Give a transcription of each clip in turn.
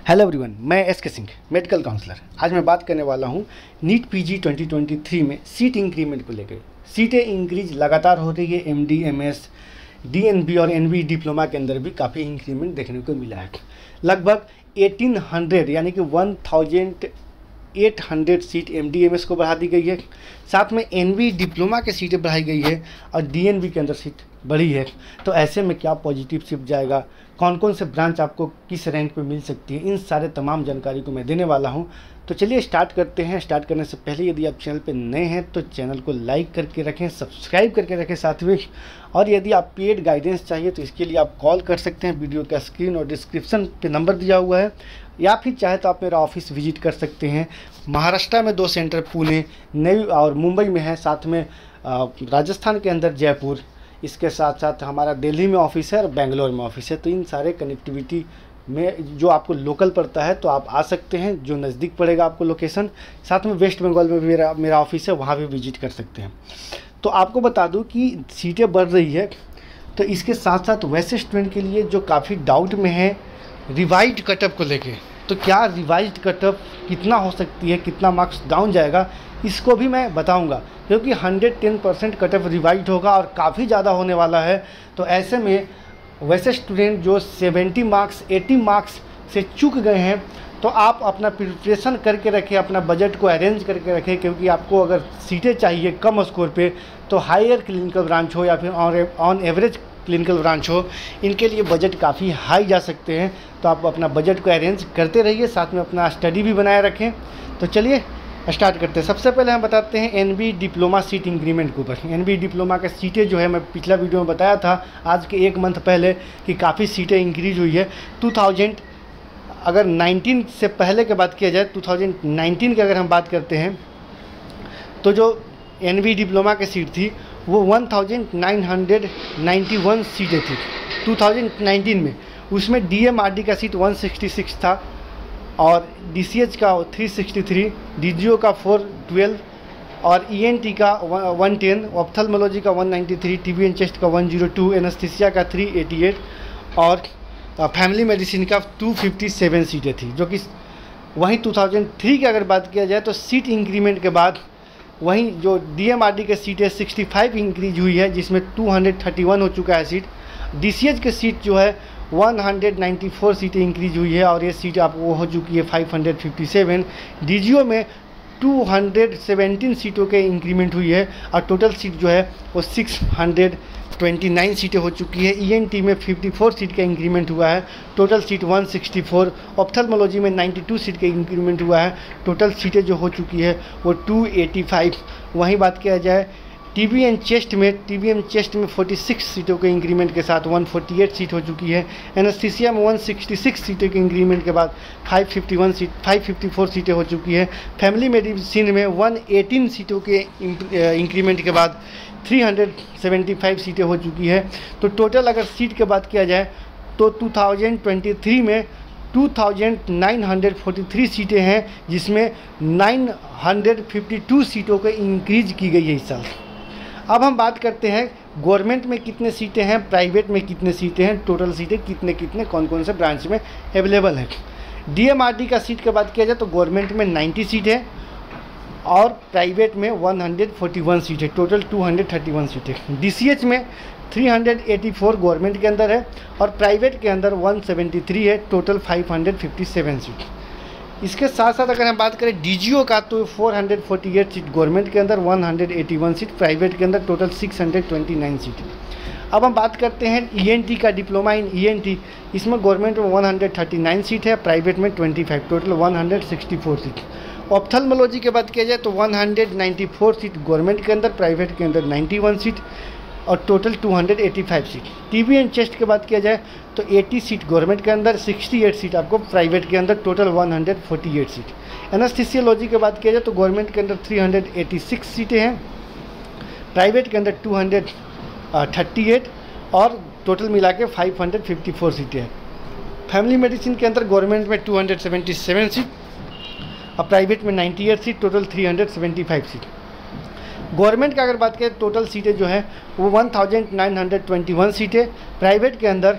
Hello everyone, मैं S के Singh, medical counsellor. आज मैं बात करने वाला हूँ नीट पीजी 2023 में सीट इंक्रीमेंट को लेकर। सीटें इंक्रीज लगातार हो रही है। एमडी, एमएस, डीएनबी और एनबी डिप्लोमा के अंदर भी काफ़ी इंक्रीमेंट देखने को मिला है। लगभग 1800 यानी कि 1800 सीट एमडी, एमएस को बढ़ा दी गई है। साथ में एनबी डिप्लोमा के सीटें बढ़ाई गई है और डीएनबी के अंदर सीट बढ़ी है। तो ऐसे में क्या पॉजिटिव शिफ्ट जाएगा, कौन कौन से ब्रांच आपको किस रैंक पे मिल सकती है, इन सारे तमाम जानकारी को मैं देने वाला हूं। तो चलिए स्टार्ट करते हैं। स्टार्ट करने से पहले यदि आप चैनल पे नए हैं तो चैनल को लाइक करके रखें, सब्सक्राइब करके रखें साथ में। और यदि आप पेड गाइडेंस चाहिए तो इसके लिए आप कॉल कर सकते हैं। वीडियो का स्क्रीन और डिस्क्रिप्शन पे नंबर दिया हुआ है, या फिर चाहे तो आप मेरा ऑफिस विजिट कर सकते हैं। महाराष्ट्र में 2 सेंटर पुणे, नई और मुंबई में है, साथ में राजस्थान के अंदर जयपुर, इसके साथ साथ हमारा दिल्ली में ऑफिस है और बेंगलोर में ऑफिस है। तो इन सारे कनेक्टिविटी में जो आपको लोकल पड़ता है तो आप आ सकते हैं, जो नज़दीक पड़ेगा आपको लोकेशन। साथ में वेस्ट बंगाल में भी मेरा ऑफिस है, वहाँ भी विजिट कर सकते हैं। तो आपको बता दूं कि सीटें बढ़ रही है, तो इसके साथ साथ वैसे स्टूडेंट के लिए जो काफ़ी डाउट में है रिवाइज्ड कटअप को लेके, तो क्या रिवाइज्ड कटअप कितना हो सकती है, कितना मार्क्स डाउन जाएगा, इसको भी मैं बताऊंगा। क्योंकि 110% कटअप रिवाइज्ड होगा और काफ़ी ज़्यादा होने वाला है। तो ऐसे में वैसे स्टूडेंट जो 70 मार्क्स 80 मार्क्स से चूक गए हैं, तो आप अपना प्रिपरेशन करके रखें, अपना बजट को अरेंज करके रखें। क्योंकि आपको अगर सीटें चाहिए कम स्कोर पे, तो हायर क्लिनिकल ब्रांच हो या फिर ऑन एवरेज क्लिनिकल ब्रांच हो, इनके लिए बजट काफ़ी हाई जा सकते हैं। तो आप अपना बजट को अरेंज करते रहिए, साथ में अपना स्टडी भी बनाए रखें। तो चलिए स्टार्ट करते हैं। सबसे पहले हम बताते हैं एनबी डिप्लोमा सीट इंक्रीमेंट के ऊपर। एनबी डिप्लोमा के सीटें जो है, मैं पिछला वीडियो में बताया था आज के 1 मंथ पहले कि काफ़ी सीटें इंक्रीज हुई है। 2019 से पहले की बात किया जाए, 2019 की अगर हम बात करते हैं, तो जो एनबी डिप्लोमा की सीट थी वो 1991 सीटें थी 2019 में। उसमें डीएमआरडी का सीट 166 था और डीसीएच का 363, डीजीओ का 412 और ईएनटी का 110, ऑप्थेल्मोलॉजी का 193, टीबी एंड चेस्ट का 102, एनेस्थीसिया का 388 और फैमिली मेडिसिन का 257 सीटें थी। जो कि वहीं 2003 की अगर बात किया जाए तो सीट इंक्रीमेंट के बाद वहीं जो डीएमआरडी के सीटें 65 इंक्रीज हुई है, जिसमें 231 हो चुका है सीट। डीसीएच के सीट जो है 194 सीटें इंक्रीज हुई है और ये सीट आपको हो चुकी है 557। डीजीओ में 217 सीटों के इंक्रीमेंट हुई है और टोटल सीट जो है वो 629 सीटें हो चुकी है। ईएनटी में 54 सीट का इंक्रीमेंट हुआ है, टोटल सीट 164। ऑप्थेल्मोलॉजी में 92 सीट का इंक्रीमेंट हुआ है, टोटल सीटें जो हो चुकी है वो 285। वहीं बात किया जाए टीबी एंड चेस्ट में 46 सीटों के इंक्रीमेंट के साथ 148 सीट हो चुकी है। एनेस्थीसिया में 166 सीटों के इंक्रीमेंट के बाद 554 सीटें हो चुकी है। फैमिली मेडिसिन में 118 सीटों के इंक्रीमेंट के बाद 375 सीटें हो चुकी है। तो टोटल अगर सीट की बात किया जाए तो 2023 में 2943 सीटें हैं, जिसमें 952 सीटों को इंक्रीज की गई है इस साल। अब हम बात करते हैं गवर्नमेंट में कितने सीटें हैं, प्राइवेट में कितने सीटें हैं, टोटल सीटें कितने कौन कौन से ब्रांच में अवेलेबल है। डीएमआरडी का सीट की बात किया जाए तो गवर्नमेंट में 90 सीट है और प्राइवेट में 141 सीट है, टोटल 231 सीटें। डीसीएच में 384 गवर्नमेंट के अंदर है और प्राइवेट के अंदर 173 है, टोटल 557 सीट। इसके साथ साथ अगर हम बात करें डीजीओ का तो 448 सीट गवर्नमेंट के अंदर, 181 सीट प्राइवेट के अंदर, टोटल 629 सीट। अब हम बात करते हैं ईएनटी का, डिप्लोमा इन ईएनटी। इसमें गवर्नमेंट में 139 सीट है, प्राइवेट में 25, टोटल 164 सीट। ऑप्थेल्मोलॉजी की बात किया जाए तो 194 सीट गवर्नमेंट के अंदर, प्राइवेट के अंदर 91 सीट और total 285 seat. TB and chest की बात किया जाए तो 80 सीट गवर्नमेंट के अंदर, 68 सीट आपको प्राइवेट के अंदर, टोटल 148 सीट। एनेस्थीसियोलॉजी की बात किया जाए तो गवर्नमेंट के अंदर 386 सीटें हैं, प्राइवेट के अंदर 238 और टोटल मिला के 554 सीटें हैं। फैमिली मेडिसिन के अंदर गवर्नमेंट में 277 सीट और प्राइवेट में 98 सीट, टोटल 375 सीट। गवर्नमेंट का अगर बात करें टोटल सीटें जो हैं वो 1921 सीटें, प्राइवेट के अंदर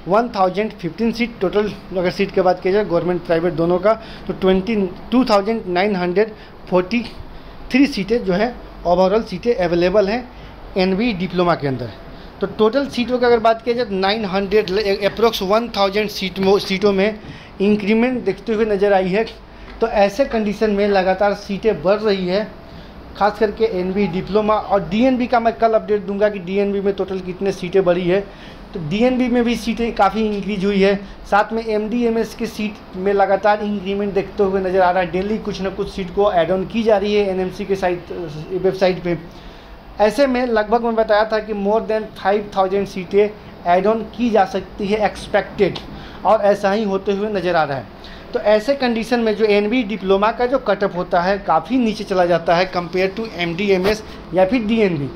1015 सीट टोटल। अगर सीट की बात की जाए गवर्नमेंट प्राइवेट दोनों का, तो 22,943 सीटें जो है ओवरऑल सीटें अवेलेबल हैं एनवी डिप्लोमा के अंदर। तो टोटल सीटों की अगर बात की जाए तो 900 अप्रोक्स 1000 सीटों में इंक्रीमेंट देखते हुए नज़र आई है। तो ऐसे कंडीशन में लगातार सीटें बढ़ रही है, खास करके एनवी डिप्लोमा और डीएनबी का मैं कल अपडेट दूंगा कि डीएनबी में टोटल कितने सीटें बढ़ी है। तो डीएनबी में भी सीटें काफ़ी इंक्रीज हुई है। साथ में एमडीएमएस की सीट में लगातार इंक्रीमेंट देखते हुए नज़र आ रहा है। डेली कुछ ना कुछ सीट को ऐड ऑन की जा रही है एनएमसी के वेबसाइट पे। ऐसे में लगभग मैं बताया था कि मोर देन 5000 सीटें ऐड ऑन की जा सकती है एक्सपेक्टेड, और ऐसा ही होते हुए नज़र आ रहा है। तो ऐसे कंडीशन में जो एनवी डिप्लोमा का जो कटअप होता है काफ़ी नीचे चला जाता है कंपेयर टू एमडीएमएस या फिर डीएनबी।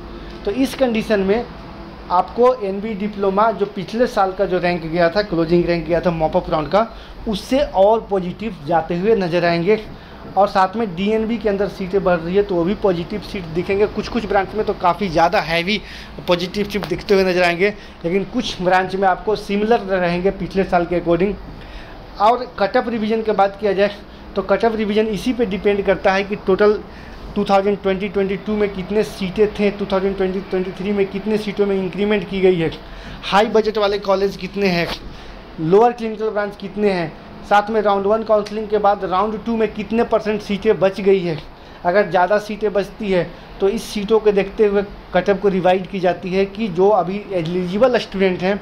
तो इस कंडीशन में आपको एनवी डिप्लोमा जो पिछले साल का जो रैंक गया था, क्लोजिंग रैंक गया था मॉपअप राउंड का, उससे और पॉजिटिव जाते हुए नज़र आएंगे। और साथ में डीएनबी के अंदर सीटें बढ़ रही है तो वो भी पॉजिटिव सीट दिखेंगे। कुछ ब्रांच में तो काफ़ी ज़्यादा हैवी पॉजिटिव सीट दिखते हुए नज़र आएंगे, लेकिन कुछ ब्रांच में आपको सिमिलर रहेंगे पिछले साल के अकॉर्डिंग। और कटअप रिवीजन की बात किया जाए तो कटअप रिवीजन इसी पे डिपेंड करता है कि टोटल 2020-22 में कितने सीटें थे, 2020-23 में कितने सीटों में इंक्रीमेंट की गई है, हाई बजट वाले कॉलेज कितने हैं, लोअर क्लिनिकल ब्रांच कितने हैं, साथ में राउंड 1 काउंसलिंग के बाद राउंड 2 में कितने % सीटें बच गई है। अगर ज़्यादा सीटें बचती है तो इस सीटों को देखते हुए कटअप को रिवाइड की जाती है कि जो अभी एलिजिबल स्टूडेंट हैं,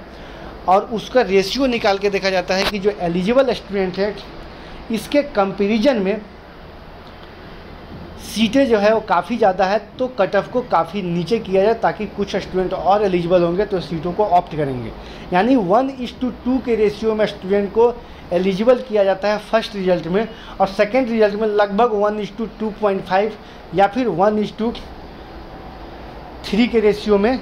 और उसका रेशियो निकाल के देखा जाता है कि जो एलिजिबल स्टूडेंट है इसके कंपैरिजन में सीटें जो है वो काफ़ी ज़्यादा है, तो कट ऑफ को काफ़ी नीचे किया जाए ताकि कुछ स्टूडेंट और एलिजिबल होंगे तो सीटों को ऑप्ट करेंगे। यानी 1:2 के रेशियो में स्टूडेंट को एलिजिबल किया जाता है फर्स्ट रिजल्ट में, और सेकेंड रिजल्ट में लगभग 1:2.5 या फिर 1:3 के रेशियो में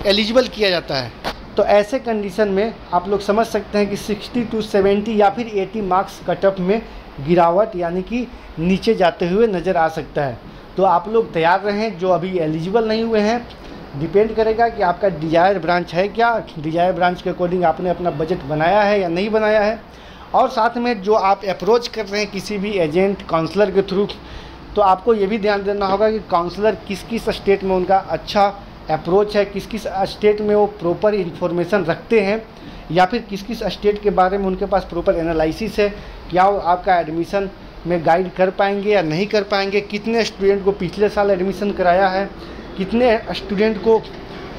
एलिजिबल किया जाता है। तो ऐसे कंडीशन में आप लोग समझ सकते हैं कि 60 to 70 या फिर 80 मार्क्स कटअप में गिरावट यानी कि नीचे जाते हुए नज़र आ सकता है। तो आप लोग तैयार रहें जो अभी एलिजिबल नहीं हुए हैं। डिपेंड करेगा कि आपका डिजायर ब्रांच है क्या, डिजायर ब्रांच के अकॉर्डिंग आपने अपना बजट बनाया है या नहीं बनाया है। और साथ में जो आप अप्रोच कर रहे हैं किसी भी एजेंट काउंसलर के थ्रू, तो आपको ये भी ध्यान देना होगा कि काउंसलर किस किस स्टेट में उनका अच्छा अप्रोच है, किस किस स्टेट में वो प्रॉपर इन्फॉर्मेशन रखते हैं, या फिर किस किस स्टेट के बारे में उनके पास प्रॉपर एनालिसिस है, क्या वो आपका एडमिशन में गाइड कर पाएंगे या नहीं कर पाएंगे, कितने स्टूडेंट को पिछले साल एडमिशन कराया है, कितने स्टूडेंट को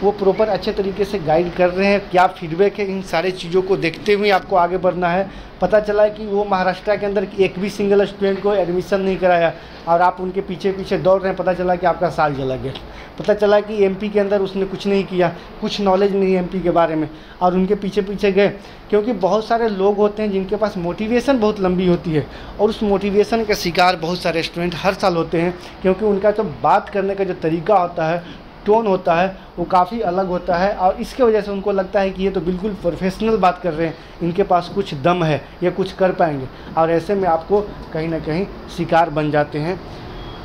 वो प्रॉपर अच्छे तरीके से गाइड कर रहे हैं, क्या फीडबैक है। इन सारे चीज़ों को देखते हुए आपको आगे बढ़ना है। पता चला कि वो महाराष्ट्र के अंदर एक भी सिंगल स्टूडेंट को एडमिशन नहीं कराया और आप उनके पीछे पीछे दौड़ रहे हैं, पता चला कि आपका साल चला गया। पता चला कि एमपी के अंदर उसने कुछ नहीं किया, कुछ नॉलेज नहीं है एमपी के बारे में, और उनके पीछे पीछे गए। क्योंकि बहुत सारे लोग होते हैं जिनके पास मोटिवेशन बहुत लंबी होती है, और उस मोटिवेशन के शिकार बहुत सारे स्टूडेंट हर साल होते हैं, क्योंकि उनका जो बात करने का जो तरीका होता है, टोन होता है, वो काफ़ी अलग होता है, और इसके वजह से उनको लगता है कि ये तो बिल्कुल प्रोफेशनल बात कर रहे हैं, इनके पास कुछ दम है, ये कुछ कर पाएंगे। और ऐसे में आपको कहीं ना कहीं शिकार बन जाते हैं,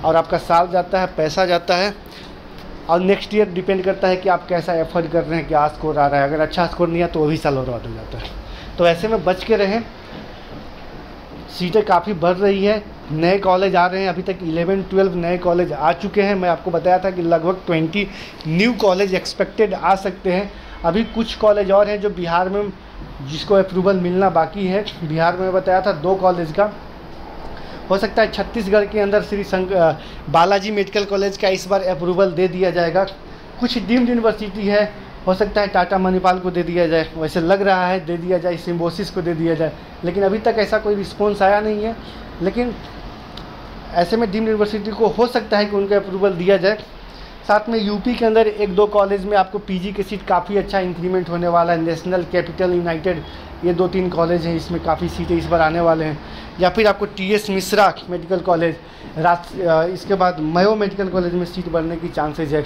और आपका साल जाता है, पैसा जाता है, और नेक्स्ट ईयर डिपेंड करता है कि आप कैसा एफर्ट कर रहे हैं, क्या स्कोर आ रहा है। अगर अच्छा स्कोर नहीं है तो वही साल बर्बाद हो जाता है। तो ऐसे में बच के रहें। सीटें काफ़ी बढ़ रही है, नए कॉलेज आ रहे हैं, अभी तक 11-12 नए कॉलेज आ चुके हैं। मैं आपको बताया था कि लगभग 20 न्यू कॉलेज एक्सपेक्टेड आ सकते हैं। अभी कुछ कॉलेज और हैं जो बिहार में जिसको अप्रूवल मिलना बाकी है। बिहार में बताया था 2 कॉलेज का, हो सकता है छत्तीसगढ़ के अंदर श्री बालाजी मेडिकल कॉलेज का इस बार अप्रूवल दे दिया जाएगा। कुछ डीम्ड यूनिवर्सिटी है, हो सकता है टाटा मणिपाल को दे दिया जाए, वैसे लग रहा है दे दिया जाए, सिम्बोसिस को दे दिया जाए, लेकिन अभी तक ऐसा कोई रिस्पॉन्स आया नहीं है। लेकिन ऐसे में डीम्ड यूनिवर्सिटी को हो सकता है कि उनका अप्रूवल दिया जाए। साथ में यूपी के अंदर 1-2 कॉलेज में आपको पीजी की सीट काफ़ी अच्छा इंक्रीमेंट होने वाला है। नेशनल कैपिटल यूनाइटेड, ये 2-3 कॉलेज हैं, इसमें काफ़ी सीटें इस बार आने वाले हैं। या फिर आपको टीएस मिश्रा मेडिकल कॉलेज, इसके बाद मयो मेडिकल कॉलेज में सीट बढ़ने की चांसेज है।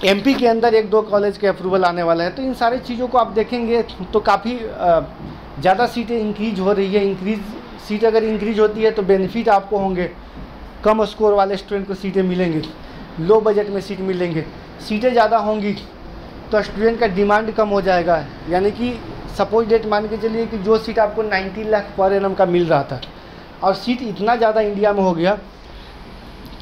एमपी के अंदर 1-2 कॉलेज के अप्रूवल आने वाला है। तो इन सारी चीज़ों को आप देखेंगे तो काफ़ी ज़्यादा सीटें इंक्रीज हो रही है। सीट अगर इंक्रीज होती है तो बेनिफिट आपको होंगे, कम स्कोर वाले स्टूडेंट को सीटें मिलेंगी, लो बजट में सीट मिलेंगे। सीटें ज़्यादा होंगी तो स्टूडेंट का डिमांड कम हो जाएगा। यानी कि सपोज डेट मान के चलिए कि जो सीट आपको 90 लाख पर एनम का मिल रहा था और सीट इतना ज़्यादा इंडिया में हो गया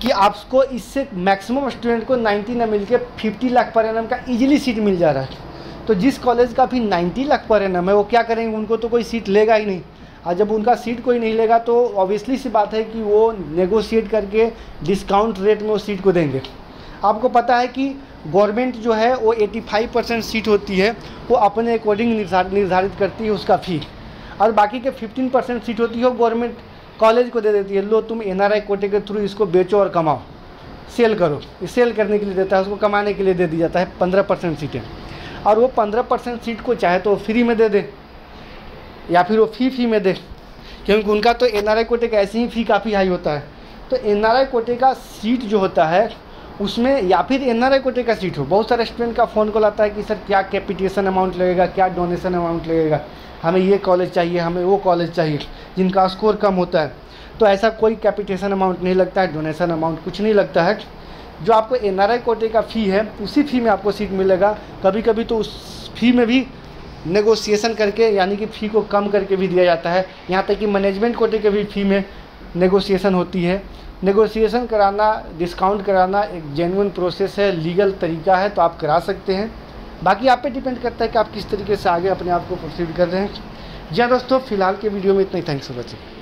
कि आपको इससे मैक्सिमम स्टूडेंट को 90 ना मिल के 50 लाख पर एनम का ईजिली सीट मिल जा रहा है। तो जिस कॉलेज का भी 90 लाख पर एनम है वो क्या करेंगे, उनको तो कोई सीट लेगा ही नहीं। और जब उनका सीट कोई नहीं लेगा तो ऑब्वियसली सी बात है कि वो नेगोशिएट करके डिस्काउंट रेट में उस सीट को देंगे। आपको पता है कि गवर्नमेंट जो है वो 85% सीट होती है वो अपने अकॉर्डिंग निर्धारित करती है उसका फ़ी, और बाकी के 15% सीट होती है वो गवर्नमेंट कॉलेज को दे देती है। लो तुम NRI कोटे के थ्रू इसको बेचो और कमाओ, सेल करो। सेल करने के लिए देता है, उसको कमाने के लिए दे दी जाता है 15% सीटें। और वो 15% सीट को चाहे तो फ्री में दे दे या फिर वो फ़ी में दे, क्योंकि उनका तो NRI कोटे का ऐसे ही फ़ी काफ़ी हाई होता है। तो NRI कोटे का सीट जो होता है उसमें, या फिर NRI कोटे का सीट हो, बहुत सारे स्टूडेंट का फ़ोन कॉल आता है कि सर क्या कैपिटेशन अमाउंट लगेगा, क्या डोनेशन अमाउंट लगेगा, हमें ये कॉलेज चाहिए, हमें वो कॉलेज चाहिए, जिनका स्कोर कम होता है। तो ऐसा कोई कैपिटेशन अमाउंट नहीं लगता है, डोनेशन अमाउंट कुछ नहीं लगता है। जो आपको NRI कोटे का फ़ी है उसी फ़ी में आपको सीट मिलेगा। कभी कभी तो उस फ़ी में भी नेगोशिएशन करके, यानी कि फ़ी को कम करके भी दिया जाता है। यहाँ तक कि मैनेजमेंट कोटे के भी फ़ी में नेगोशिएशन होती है। नेगोशिएशन कराना, डिस्काउंट कराना एक जेन्युइन प्रोसेस है, लीगल तरीका है, तो आप करा सकते हैं। बाकी आप पे डिपेंड करता है कि आप किस तरीके से आगे अपने आप को प्रोसीड कर रहे हैं। जी हाँ दोस्तों, फिलहाल के वीडियो में इतना ही। Thanks for watching.